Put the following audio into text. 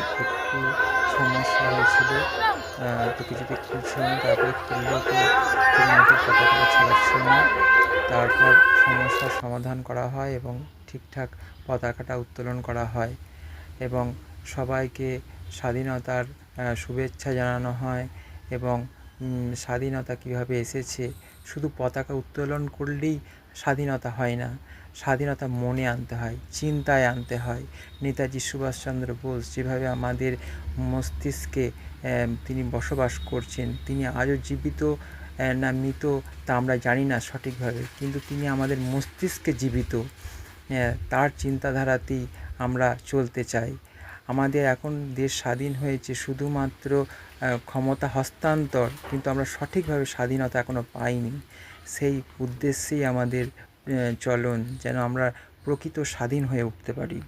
একটু সমস্যা হয়েছিল, তো কিছুতে খুলছিল না, তারপরে খুললেও তো ঠিকমতো পতাকাটা ছাড়াচ্ছিল না। তারপর সমস্যার সমাধান করা হয় এবং ঠিকঠাক পতাকাটা উত্তোলন করা হয় এবং সবাইকে স্বাধীনতার শুভেচ্ছা জানানো হয় এবং স্বাধীনতা কীভাবে এসেছে, শুধু পতাকা উত্তোলন করলেই স্বাধীনতা হয় না, স্বাধীনতা মনে আনতে হয়, চিন্তায় আনতে হয়। নেতাজি সুভাষচন্দ্র বোস যেভাবে আমাদের মস্তিষ্কে তিনি বসবাস করছেন, তিনি আজও জীবিত না মৃত তা আমরা জানি না সঠিকভাবে, কিন্তু তিনি আমাদের মস্তিষ্কে জীবিত। তার চিন্তাধারাতেই আমরা চলতে চাই। আমাদের এখন দেশ স্বাধীন হয়েছে শুধুমাত্র ক্ষমতা হস্তান্তর, কিন্তু আমরা সঠিকভাবে স্বাধীনতা এখনও পাইনি। সেই উদ্দেশ্যেই আমাদের চলন, যেন আমরা প্রকৃত স্বাধীন হয়ে উঠতে পারি।